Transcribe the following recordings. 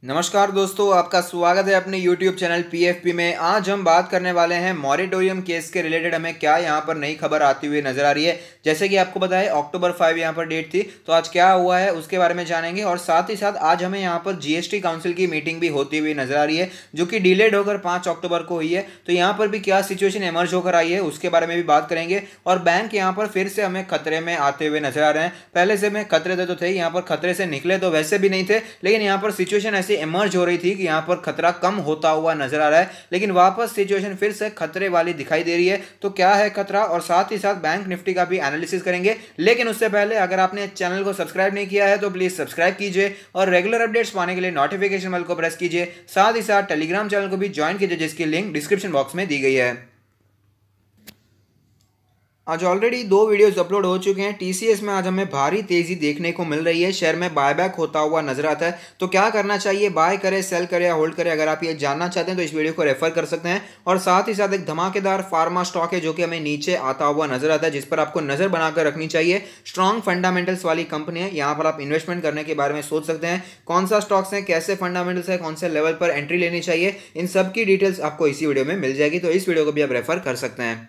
नमस्कार दोस्तों, आपका स्वागत है अपने YouTube चैनल PFP में। आज हम बात करने वाले हैं मॉरेटोरियम केस के रिलेटेड हमें क्या यहाँ पर नई खबर आती हुई नजर आ रही है। जैसे कि आपको पता है अक्टूबर 5 यहाँ पर डेट थी, तो आज क्या हुआ है उसके बारे में जानेंगे। और साथ ही साथ आज हमें यहाँ पर GST काउंसिल की मीटिंग भी होती हुई नजर आ रही है, जो कि डिलेड होकर 5 अक्टूबर को हुई है। तो यहाँ पर भी क्या सिचुएशन एमर्ज होकर आई है उसके बारे में भी बात करेंगे। और बैंक यहाँ पर फिर से हमें खतरे में आते हुए नजर आ रहे हैं। पहले से में खतरे तो थे, यहाँ पर खतरे से निकले तो वैसे भी नहीं थे, लेकिन यहाँ पर सिचुएशन ऐसी एमर्ज हो रही थी कि यहां पर खतरा कम होता हुआ नजर आ रहा है, लेकिन वापस सिचुएशन फिर से खतरे वाली दिखाई दे रही है। तो क्या है खतरा, और साथ ही साथ बैंक निफ्टी का भी एनालिसिस करेंगे। लेकिन उससे पहले अगर आपने चैनल को सब्सक्राइब नहीं किया है तो प्लीज सब्सक्राइब कीजिए और रेगुलर अपडेट्स पाने के लिए नोटिफिकेशन बेल को प्रेस कीजिए। साथ ही साथ टेलीग्राम चैनल को भी ज्वाइन कीजिए, जिसकी लिंक डिस्क्रिप्शन बॉक्स में दी गई है। आज ऑलरेडी 2 वीडियोस अपलोड हो चुके हैं। टीसीएस में आज हमें भारी तेजी देखने को मिल रही है, शेयर में बायबैक होता हुआ नजर आता है। तो क्या करना चाहिए, बाय करें, सेल करें या होल्ड करें, अगर आप ये जानना चाहते हैं तो इस वीडियो को रेफर कर सकते हैं। और साथ ही साथ एक धमाकेदार फार्मा स्टॉक है जो कि हमें नीचे आता हुआ नजर आता है, जिस पर आपको नजर बनाकर रखनी चाहिए। स्ट्रॉन्ग फंडामेंटल्स वाली कंपनी है, यहाँ पर आप इन्वेस्टमेंट करने के बारे में सोच सकते हैं। कौन सा स्टॉक्स है, कैसे फंडामेंटल्स है, कौन से लेवल पर एंट्री लेनी चाहिए, इन सब की डिटेल्स आपको इसी वीडियो में मिल जाएगी। तो इस वीडियो को भी आप रेफर कर सकते हैं।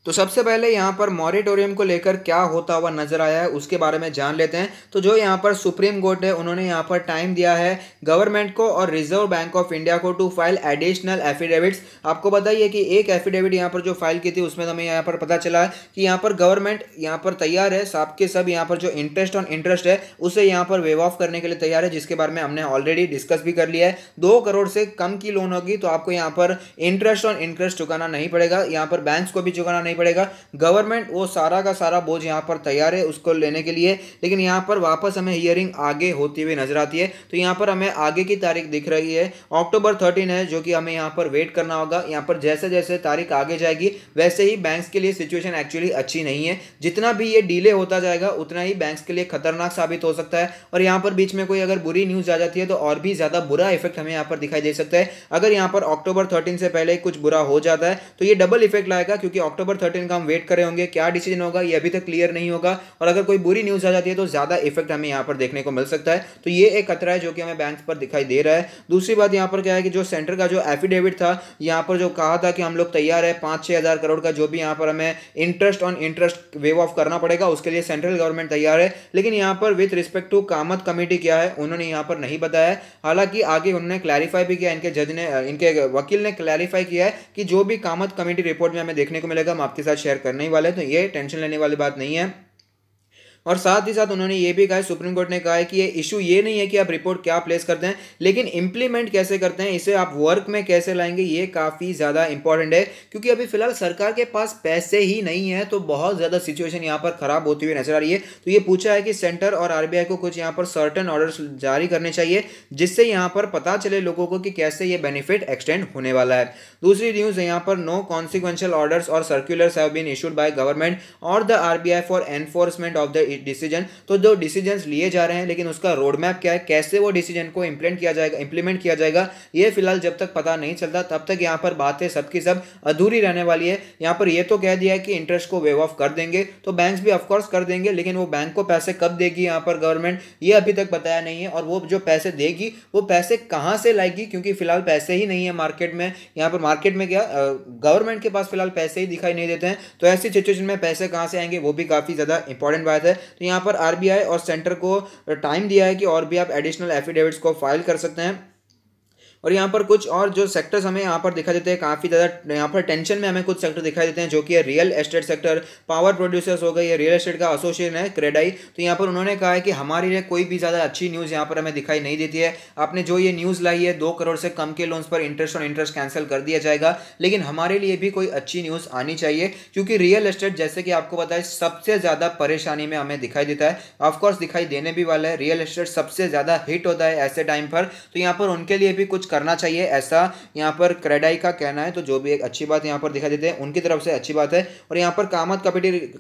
तो सबसे पहले यहाँ पर मॉरेटोरियम को लेकर क्या होता हुआ नजर आया है उसके बारे में जान लेते हैं। तो जो यहाँ पर सुप्रीम कोर्ट है, उन्होंने यहाँ पर टाइम दिया है गवर्नमेंट को और रिजर्व बैंक ऑफ इंडिया को टू फाइल एडिशनल एफिडेविट्स। आपको बताइए कि एक एफिडेविट यहाँ पर जो फाइल की थी उसमें हमें यहाँ पर पता चला है कि यहाँ पर गवर्नमेंट यहाँ पर तैयार है, सब के सब यहाँ पर जो इंटरेस्ट ऑन इंटरेस्ट है उसे यहाँ पर वेव ऑफ करने के लिए तैयार है, जिसके बारे में हमने ऑलरेडी डिस्कस भी कर लिया है। 2 करोड़ से कम की लोन होगी तो आपको यहाँ पर इंटरेस्ट ऑन इंटरेस्ट चुकाना नहीं पड़ेगा, यहाँ पर बैंक्स को भी चुकाना नहीं पड़ेगा। गवर्नमेंट वो सारा का सारा बोझ यहां पर तैयार है उसको लेने के लिए। लेकिन यहां पर वापस हमें हियरिंग आगे होती हुई नजर आती है। तो यहां पर हमें आगे की तारीख दिख रही है, अक्टूबर 13 है, जो कि हमें यहां पर वेट करना होगा। यहां पर जैसे जैसे तारीख आगे जाएगी वैसे ही बैंक्स के लिए सिचुएशन एक्चुअली अच्छी नहीं है। जितना भी ये डिले होता जाएगा उतना ही बैंक्स के लिए खतरनाक साबित हो सकता है। और यहां पर बीच में कोई अगर बुरी न्यूज आ जाती है तो और भी ज्यादा बुरा इफेक्ट हमें यहां पर दिखाई दे सकता है। अगर यहां पर अक्टूबर 13 से पहले कुछ बुरा हो जाता है तो ये डबल इफेक्ट लाएगा, क्योंकि अक्टूबर 13 का हम वेट करे होंगे, क्या डिसीजन होगा ये अभी तक क्लियर नहीं होगा। और अगर कोई बुरी न्यूज आ जाती है तो ज्यादा इफेक्ट हमें यहां पर देखने को मिल सकता है। तो ये एक खतरा है जो कि हमें बैंक्स पर दिखाई दे रहा है। दूसरी बात यहां पर क्या है कि जो सेंटर का जो एफिडेविट था, यहां पर जो कहा था कि हम लोग तैयार है 5-6 हजार करोड़ का जो भी यहां पर हमें interest on interest wave of करना पड़ेगा, उसके लिए सेंट्रल गवर्नमेंट तैयार है। लेकिन यहां पर with respect to Kamath committee क्या है उन्होंने यहां पर नहीं बताया है। हालांकि आगे उन्होंने क्लैरिफाई भी किया, इनके जज ने, इनके वकील ने क्लैरिफाई किया है कि जो भी कामत कमेटी रिपोर्ट में हमें देखने को मिलेगा हम आपके साथ शेयर करने ही वाले हैं। तो ये टेंशन लेने वाली बात नहीं है। और साथ ही साथ उन्होंने ये भी कहा है, सुप्रीम कोर्ट ने कहा है कि ये इशू ये नहीं है कि आप रिपोर्ट क्या प्लेस करते हैं, लेकिन इंप्लीमेंट कैसे करते हैं, इसे आप वर्क में कैसे लाएंगे, ये काफी ज्यादा इंपॉर्टेंट है। क्योंकि अभी फिलहाल सरकार के पास पैसे ही नहीं है, तो बहुत ज्यादा सिचुएशन यहाँ पर खराब होती हुई नजर आ रही है। तो ये पूछा है कि सेंटर और आरबीआई को कुछ यहाँ पर सर्टेन ऑर्डर्स जारी करने चाहिए, जिससे यहाँ पर पता चले लोगों को कि कैसे ये बेनिफिट एक्सटेंड होने वाला है। दूसरी न्यूज है यहाँ पर, नो कॉन्सिक्वेंशियल ऑर्डर्स और circulars have been issued by government और the RBI for enforcement of the decision. तो जो डिसीजंस लिए जा रहे हैं, लेकिन उसका रोड मैप क्या है, कैसे वो डिसीजन को इंप्लीमेंट किया जाएगा, ये फिलहाल जब तक पता नहीं चलता तब तक यहाँ पर बातें सबकी सब अधूरी रहने वाली है। यहाँ पर ये तो कह दिया है कि इंटरेस्ट को वेव ऑफ कर देंगे, तो बैंक्स भी ऑफकोर्स कर देंगे, लेकिन वो बैंक को पैसे कब देगी यहाँ पर गवर्नमेंट, ये अभी तक बताया नहीं है। और वो जो पैसे देगी वो पैसे कहाँ से लाएगी, क्योंकि फिलहाल पैसे ही नहीं है मार्केट में। यहाँ पर मार्केट में क्या, गवर्नमेंट के पास फिलहाल पैसे ही दिखाई नहीं देते हैं। तो ऐसी सिचुएशन में पैसे कहाँ से आएंगे, वो भी काफी ज्यादा इंपॉर्टेंट बात है। तो यहाँ पर आरबीआई और सेंटर को टाइम दिया है कि और भी आप एडिशनल एफिडेविट्स को फाइल कर सकते हैं। और यहाँ पर कुछ और जो सेक्टर्स हमें यहाँ पर दिखाई देते हैं, काफ़ी ज़्यादा यहाँ पर टेंशन में हमें कुछ सेक्टर दिखाई देते हैं, जो कि real estate sector, power producers हो गए, ये रियल एस्टेट का एसोसिएशन है क्रेडाई। तो यहाँ पर उन्होंने कहा है कि हमारे लिए कोई भी ज़्यादा अच्छी न्यूज़ यहाँ पर हमें दिखाई नहीं देती है। आपने जो ये न्यूज़ लाई है 2 करोड़ से कम के लोन्स पर इंटरेस्ट और इंटरेस्ट कैंसिल कर दिया जाएगा, लेकिन हमारे लिए भी कोई अच्छी न्यूज़ आनी चाहिए, क्योंकि रियल एस्टेट जैसे कि आपको पता है सबसे ज़्यादा परेशानी में हमें दिखाई देता है। ऑफकोर्स दिखाई देने भी वाला है, रियल एस्टेट सबसे ज़्यादा हिट होता है ऐसे टाइम पर। तो यहाँ पर उनके लिए भी कुछ करना चाहिए, ऐसा यहाँ पर क्रेडाई का कहना है। तो जो भी एक अच्छी बात यहाँ पर दिखाई देते हैं, उनकी तरफ से अच्छी बात है। और यहाँ पर कामत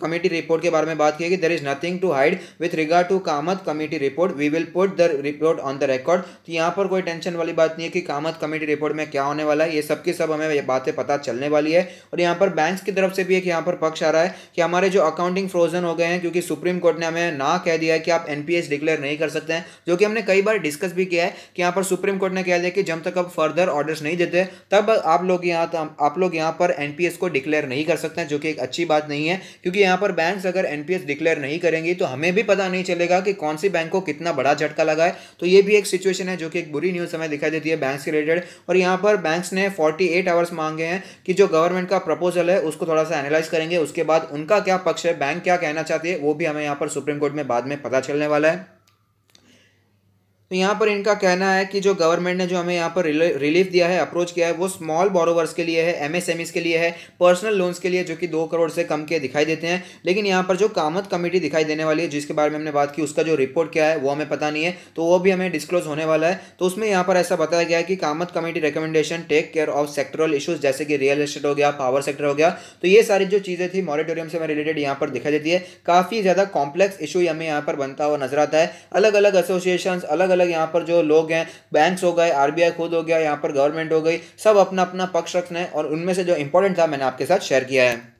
कमेटी रिपोर्ट के बारे में बात की कि there is nothing to hide with regard to Kamath committee report, we will put the report on the record. तो यहाँ पर कोई टेंशन वाली बात नहीं है कि कामत कमेटी रिपोर्ट में क्या होने वाला है, ये सब की सब हमें ये बातें पता चलने वाली है। और यहाँ पर बैंक्स की तरफ से भी एक यहाँ पर पक्ष आ रहा है कि हमारे जो अकाउंटिंग फ्रोजन हो गए हैं, क्योंकि सुप्रीम कोर्ट ने हमें ना कह दिया है कि आप एनपीएस डिक्लेयर नहीं कर सकते हैं, जो कि हमने कई बार डिस्कस भी किया है कि यहाँ पर सुप्रीम कोर्ट ने कह दिया कि जब तक आप फर्दर ऑर्डर्स नहीं देते तब आप लोग यहाँ पर एनपीएस को डिक्लेयर नहीं कर सकते हैं, जो कि एक अच्छी बात नहीं है। क्योंकि यहाँ पर बैंक्स अगर एनपीएस डिक्लेयर नहीं करेंगी तो हमें भी पता नहीं चलेगा कि कौन सी बैंक को कितना बड़ा झटका लगा है। तो ये भी एक सिचुएशन है जो कि एक बुरी न्यूज़ हमें दिखाई देती है बैंक्स के रिलेटेड। और यहाँ पर बैंक्स ने 48 आवर्स मांगे हैं कि जो गवर्नमेंट का प्रपोजल है उसको थोड़ा सा एनालाइज करेंगे, उसके बाद उनका क्या पक्ष है, बैंक क्या कहना चाहती है, वो भी हमें यहाँ पर सुप्रीम कोर्ट में बाद में पता चलने वाला है। तो यहाँ पर इनका कहना है कि जो गवर्नमेंट ने जो हमें यहाँ पर रिलीफ दिया है, अप्रोच किया है, वो स्मॉल बोरोवर्स के लिए है, एमएसएमईज के लिए है, पर्सनल लोन्स के लिए, जो कि 2 करोड़ से कम के दिखाई देते हैं। लेकिन यहाँ पर जो कामत कमेटी दिखाई देने वाली है, जिसके बारे में हमने बात की, उसका जो रिपोर्ट क्या है वो हमें पता नहीं है, तो वो भी हमें डिस्क्लोज होने वाला है। तो उसमें यहाँ पर ऐसा बताया गया है कि Kamath committee recommendation take care of sectoral issues, जैसे कि रियल एस्टेट हो गया, पावर सेक्टर हो गया। तो ये सारी जो चीज़ें थी मॉरेटोरियम से रिलेटेड यहाँ पर दिखाई देती है। काफ़ी ज़्यादा कॉम्प्लेक्स इशू हमें यहाँ पर बनता हुआ नजर आता है। अलग अलग एसोसिएशन, अलग अलग यहाँ पर जो लोग हैं, बैंक्स हो गए, आरबीआई खुद हो गया, यहाँ पर गवर्नमेंट हो गई, सब अपना अपना पक्ष रखना है। और उनमें से जो इंपॉर्टेंट था मैंने आपके साथ शेयर किया है।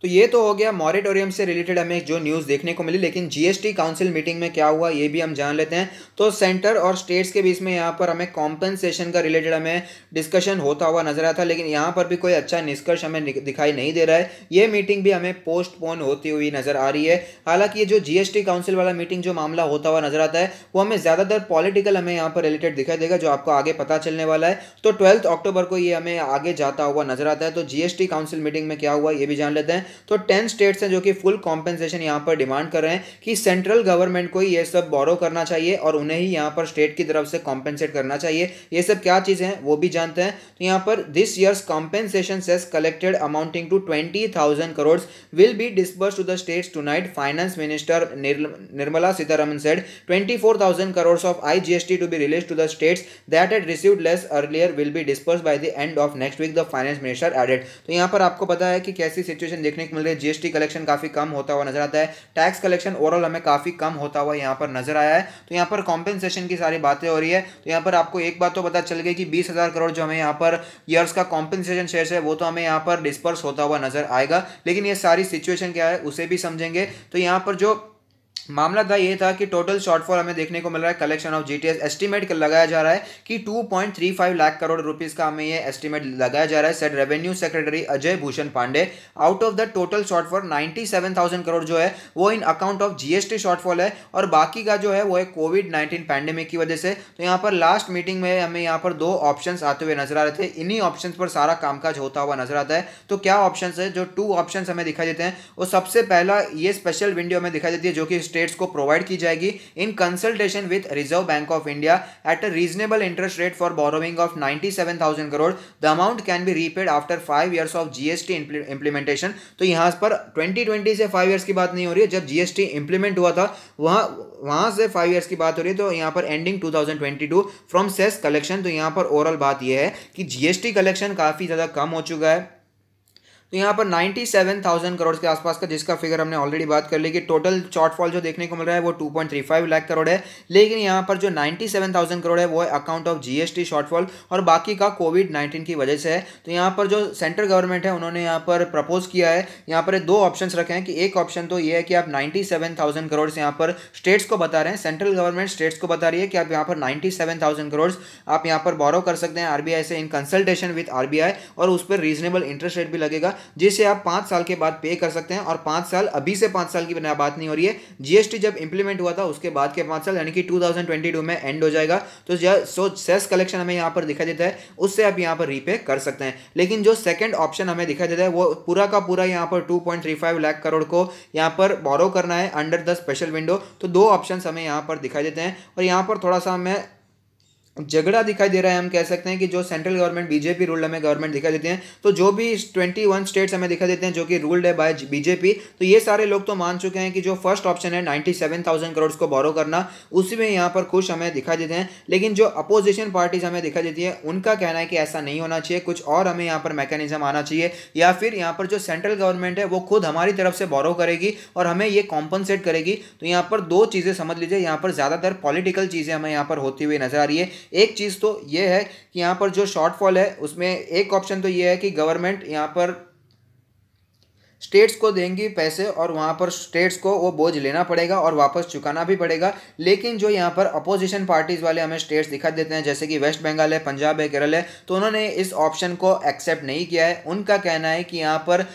तो ये तो हो गया मॉरेटोरियम से रिलेटेड हमें जो न्यूज़ देखने को मिली। लेकिन जीएसटी काउंसिल मीटिंग में क्या हुआ ये भी हम जान लेते हैं। तो सेंटर और स्टेट्स के बीच में यहाँ पर हमें कॉम्पनसेशन का रिलेटेड हमें डिस्कशन होता हुआ नजर आता है, लेकिन यहाँ पर भी कोई अच्छा निष्कर्ष हमें दिखाई नहीं दे रहा है। ये मीटिंग भी हमें पोस्टपोन होती हुई नजर आ रही है। हालांकि ये जो जीएसटी काउंसिल वाला मीटिंग जो मामला होता हुआ नजर आता है वो हमें ज़्यादातर पॉलिटिकल हमें यहाँ पर रिलेटेड दिखाई देगा, जो आपको आगे पता चलने वाला है। तो 12 अक्टूबर को ये हमें आगे जाता हुआ नजर आता है। तो जीएसटी काउंसिल मीटिंग में क्या हुआ ये भी जान लेते हैं। तो 10 स्टेट्स हैं जो कि फुल कॉम्पेंसेशन यहाँ पर डिमांड कर रहे हैं कि सेंट्रल गवर्नमेंट को ये सब बोरो करना चाहिए और उन्हें ही यहाँ पर स्टेट की तरफ से कॉम्पेंसेट करना चाहिए। ये सब क्या चीज़ें हैं वो भी जानते हैं। तो यहाँ पर this year's compensation cess collected amounting to 20,000 crore will be disbursed to the states tonight. Finance minister Nirmala Sitharaman said 24,000 crores of IGST to be released to the states that had received less earlier will be dispersed by the end of next week, the finance minister added। तो यहाँ पर आपको पता है कि कैसी situation देखने को मिल रही है। जीएसटी कलेक्शन काफी कम होता हुआ नजर आता है, टैक्स कलेक्शन ओवरऑल हमें काफी कम होता हुआ यहाँ पर नजर आया है। तो यहाँ पर कॉम्पेंसेशन की सारी बातें हो रही है। तो यहाँ पर आपको एक बात तो पता चल गई कि 20,000 करोड़ जो हमें यहाँ पर ईयर्स का कॉम्पेंसेशन शेयर है वो तो हमें यहाँ पर डिस्पर्स होता हुआ नजर आएगा। लेकिन ये सारी सिचुएशन क्या है उसे भी समझेंगे। तो यहाँ पर जो मामला था ये था कि टोटल शॉर्टफॉल हमें देखने को मिल रहा है कलेक्शन ऑफ जीटीएस। एस्टिमेट लगाया जा रहा है कि 2.35 लाख करोड़ रुपीस का हमें ये एस्टिमेट लगाया जा रहा है, said revenue secretary Ajay Bhushan Pandey. Out of the total shortfall 97,000 crore जो है वो in account of GST shortfall है और बाकी का जो है वो है कोविड-19 पैंडेमिक की वजह से। तो यहाँ पर लास्ट मीटिंग में हमें यहाँ पर 2 ऑप्शंस आते हुए नजर आ रहे थे, इन्हीं ऑप्शंस पर सारा कामकाज होता हुआ नजर आता है। तो क्या ऑप्शंस है? जो 2 ऑप्शंस हमें दिखाई देते हैं वो सबसे पहला ये स्पेशल विंडो हमें दिखाई देती है जो कि स्टेट्स को प्रोवाइड की जाएगी in consultation with reserve bank of India at a reasonable interest rate for borrowing of 97,000 crore. The amount can be repaid after 5 years of GST implementation. तो यहां पर 2020 से 5 years की बात नहीं हो रही है, जब जीएसटी इंप्लीमेंट हुआ था वहां से 5 years की बात हो रही है। तो यहां पर एंडिंग 2022 फ्रॉम सेस कलेक्शन। तो यहां पर ओवरऑल बात यह है कि जीएसटी कलेक्शन काफी ज्यादा कम हो चुका है। तो यहाँ पर 97,000 करोड़ के आसपास का, जिसका फिगर हमने ऑलरेडी बात कर ली कि टोटल शॉर्टफॉल जो देखने को मिल रहा है वो 2.35 लाख करोड़ है। लेकिन यहाँ पर जो 97,000 करोड़ है वो है अकाउंट ऑफ जीएसटी शॉर्टफॉल और बाकी का कोविड-19 की वजह से है। तो यहाँ पर जो सेंट्रल गवर्नमेंट है उन्होंने यहाँ पर प्रपोज किया है, यहाँ पर 2 ऑप्शंस रखे हैं कि एक ऑप्शन तो ये है कि आप 97,000 करोड़ से यहाँ पर स्टेट्स को बता रहे हैं, सेंट्रल गवर्नमेंट स्टेट्स को बता रही है कि आप यहाँ पर 97,000 करोड़ आप यहाँ पर बोरो कर सकते हैं आरबीआई से इन कंसल्टेशन विद आरबीआई और उस पर रीजनेबल इंटरेस्ट रेट भी लगेगा, जिसे आप 5 साल के बाद पे कर सकते हैं। और 5 साल अभी से 5 साल की बात नहीं हो रही है, जीएसटी जब इंप्लीमेंट हुआ था उसके बाद के 5 साल यानी कि 2022 में एंड हो जाएगा। तो सेस कलेक्शन हमें यहाँ पर दिखाई देता है, उससे आप यहाँ पर रीपे कर सकते हैं। लेकिन जो सेकंड ऑप्शन हमें दिखाई देता है वो पूरा का पूरा यहाँ पर 2.35 लाख करोड़ को यहाँ पर बोरो करना है अंडर द स्पेशल विंडो। तो 2 ऑप्शन हमें यहाँ पर दिखाई देते हैं और यहाँ पर थोड़ा सा हमें झगड़ा दिखाई दे रहा है। हम कह सकते हैं कि जो सेंट्रल गवर्नमेंट बीजेपी रूल्ड हमें गवर्नमेंट दिखाई देते हैं, तो जो भी 21 स्टेट्स हमें दिखाई देते हैं जो कि रूल्ड है बाय बीजेपी, तो ये सारे लोग तो मान चुके हैं कि जो फर्स्ट ऑप्शन है 97,000 करोड़ को बोरो करना, उसी में यहाँ पर खुश हमें दिखाई देते हैं। लेकिन जो अपोजिशन पार्टीज हमें दिखाई देती है उनका कहना है कि ऐसा नहीं होना चाहिए, कुछ और हमें यहाँ पर मैकेनिज्म आना चाहिए, या फिर यहाँ पर जो सेंट्रल गवर्नमेंट है वो खुद हमारी तरफ से बोरो करेगी और हमें ये कॉम्पनसेट करेगी। तो यहाँ पर दो चीज़ें समझ लीजिए, यहाँ पर ज़्यादातर पॉलिटिकल चीज़ें हमें यहाँ पर होती हुई नजर आ रही है। एक चीज़ तो ये है कि यहाँ पर जो शॉर्टफॉल है उसमें एक ऑप्शन तो ये है कि गवर्नमेंट यहाँ पर स्टेट्स को देंगी पैसे और वहाँ पर स्टेट्स को वो बोझ लेना पड़ेगा और वापस चुकाना भी पड़ेगा। लेकिन जो यहाँ पर अपोजिशन पार्टीज वाले हमें स्टेट्स दिखा देते हैं, जैसे कि वेस्ट बंगाल है, पंजाब है, केरल है, तो उन्होंने इस ऑप्शन को एक्सेप्ट नहीं किया है। उनका कहना है कि यहाँ पर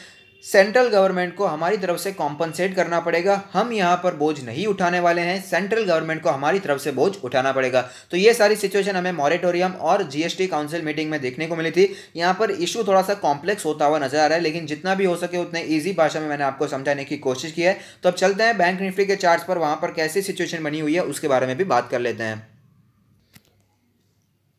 सेंट्रल गवर्नमेंट को हमारी तरफ से कॉम्पनसेट करना पड़ेगा, हम यहाँ पर बोझ नहीं उठाने वाले हैं, सेंट्रल गवर्नमेंट को हमारी तरफ से बोझ उठाना पड़ेगा। तो ये सारी सिचुएशन हमें मॉरेटोरियम और जीएसटी काउंसिल मीटिंग में देखने को मिली थी। यहाँ पर इशू थोड़ा सा कॉम्प्लेक्स होता हुआ नजर आ रहा है, लेकिन जितना भी हो सके उतने ईजी भाषा में मैंने आपको समझाने की कोशिश की है। तो अब चलते हैं बैंक निफ्टी के चार्ट्स पर, वहाँ पर कैसी सिचुएशन बनी हुई है उसके बारे में भी बात कर लेते हैं।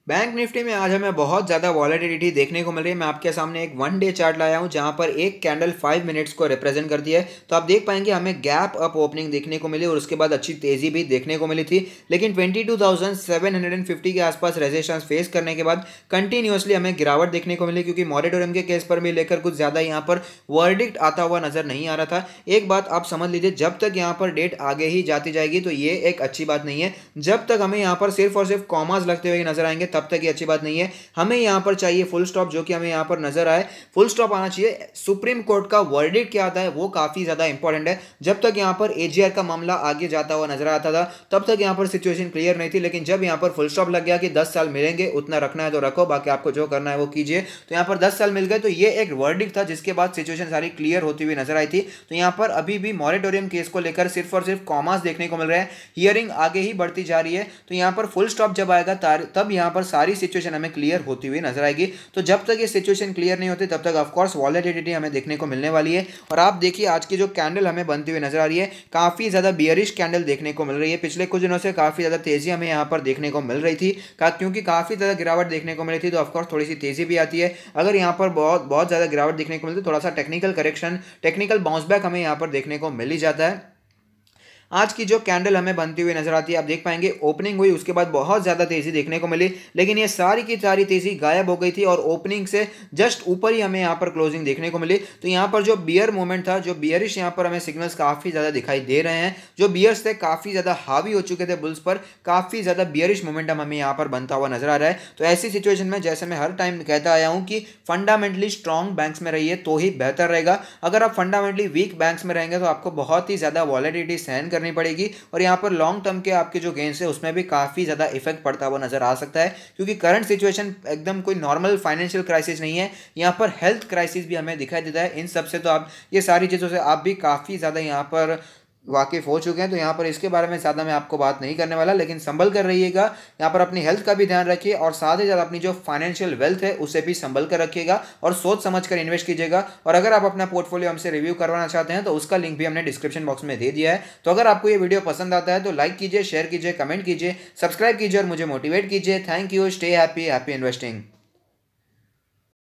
बैंक निफ्टी में आज हमें बहुत ज़्यादा वॉलेटिलिटी देखने को मिल रही है। मैं आपके सामने एक 1 डे चार्ट लाया हूं जहां पर एक कैंडल 5 मिनट्स को रिप्रेजेंट करती है। तो आप देख पाएंगे हमें गैप अप ओपनिंग देखने को मिली और उसके बाद अच्छी तेज़ी भी देखने को मिली थी, लेकिन 22,750 के आसपास रेजिस्टेंस फेस करने के बाद कंटिन्यूसली हमें गिरावट देखने को मिली, क्योंकि मॉरेटोरियम के केस पर भी लेकर कुछ ज़्यादा यहाँ पर वर्डिक्ट आता हुआ नज़र नहीं आ रहा था। एक बात आप समझ लीजिए, जब तक यहाँ पर डेट आगे ही जाती जाएगी तो ये एक अच्छी बात नहीं है। जब तक हमें यहाँ पर सिर्फ और सिर्फ कॉमास लगते हुए नजर आएंगे तब तक ये अच्छी बात नहीं है। हमें यहां पर चाहिए फुल स्टॉप, जो कि हमें यहां पर नजर आए। फुल स्टॉप आना चाहिए। सुप्रीम कोर्ट का वर्डिक्ट क्या आता है वो काफी ज्यादा इंपॉर्टेंट है। जब तक यहां पर एजीआर का मामला आगे जाता हुआ नजर आता था तब तक यहां पर सिचुएशन क्लियर नहीं थी, लेकिन जब यहां पर फुल स्टॉप लग गया कि 10 साल मिलेंगे, उतना रखना है तो रखो, बाकी आपको जो करना है वो कीजिए, तो यहां पर 10 साल मिल गए, तो ये एक वर्डिक्ट था जिसके बाद सिचुएशन सारी क्लियर होती हुई नजर आई थी। तो यहां पर अभी भी मॉरेटोरियम केस को लेकर सिर्फ और सिर्फ कॉमास देखने को मिल रहे हैं, हियरिंग आगे ही बढ़ती जा रही है। तो यहां पर फुल स्टॉप जब आएगा तब यहां पर सारी सिचुएशन हमें क्लियर होती हुई नजर आएगी। तो जब तक ये सिचुएशन क्लियर नहीं होती तब तक ऑफ कोर्स वॉलेटिलिटी हमें देखने को मिलने वाली है। और आप देखिए आज की जो कैंडल हमें बनती हुई नजर आ रही है, काफी ज्यादा बियरिश कैंडल देखने को मिल रही है। पिछले कुछ दिनों से काफी ज्यादा तेजी हमें यहाँ पर देखने को मिल रही थी, क्योंकि काफी ज्यादा गिरावट देखने को मिली थी, तो ऑफकोर्स थोड़ी सी तेजी भी आती है। अगर यहाँ पर बहुत बहुत ज्यादा गिरावट देखने को मिलती है, थोड़ा सा technical correction, technical bounce back हमें यहाँ पर देखने को मिल ही जाता है। आज की जो कैंडल हमें बनती हुई नजर आती है, आप देख पाएंगे ओपनिंग हुई, उसके बाद बहुत ज्यादा तेजी देखने को मिली, लेकिन ये सारी की सारी तेजी गायब हो गई थी और ओपनिंग से जस्ट ऊपर ही हमें यहाँ पर क्लोजिंग देखने को मिली। तो यहाँ पर जो बियर मूवमेंट था, जो बियरिश यहाँ पर हमें सिग्नल्स काफी ज्यादा दिखाई दे रहे हैं, जो बियर्स थे काफी ज्यादा हावी हो चुके थे बुल्स पर, काफी ज्यादा बियरिश मोमेंटम हमें यहाँ पर बनता हुआ नजर आ रहा है। तो ऐसी सिचुएशन में जैसे मैं हर टाइम कहता आया हूँ कि फंडामेंटली स्ट्रॉन्ग बैंक्स में रहिए तो ही बेहतर रहेगा। अगर आप फंडामेंटली वीक बैंक्स में रहेंगे तो आपको बहुत ही ज्यादा वॉलेटिलिटी सहन करनी पड़ेगी और यहाँ पर लॉन्ग टर्म के आपके जो गेन्स है उसमें भी काफी ज्यादा इफेक्ट पड़ता हुआ नजर आ सकता है, क्योंकि करंट सिचुएशन एकदम कोई नॉर्मल फाइनेंशियल क्राइसिस नहीं है, यहाँ पर हेल्थ क्राइसिस भी हमें दिखाई देता है। इन सब से तो आप ये सारी चीजों से आप भी काफी ज्यादा यहाँ पर वाकिफ हो चुके हैं, तो यहाँ पर इसके बारे में ज़्यादा मैं आपको बात नहीं करने वाला, लेकिन संभल कर रहिएगा। यहाँ पर अपनी हेल्थ का भी ध्यान रखिए और साथ ही साथ अपनी जो फाइनेंशियल वेल्थ है उसे भी संभल कर रखिएगा और सोच समझ कर इन्वेस्ट कीजिएगा। और अगर आप अपना पोर्टफोलियो हमसे रिव्यू करवाना चाहते हैं तो उसका लिंक भी हमने डिस्क्रिप्शन बॉक्स में दे दिया है। तो अगर आपको ये वीडियो पसंद आता है तो लाइक कीजिए, शेयर कीजिए, कमेंट कीजिए, सब्सक्राइब कीजिए और मुझे मोटिवेट कीजिए। Thank you, stay happy, happy investing.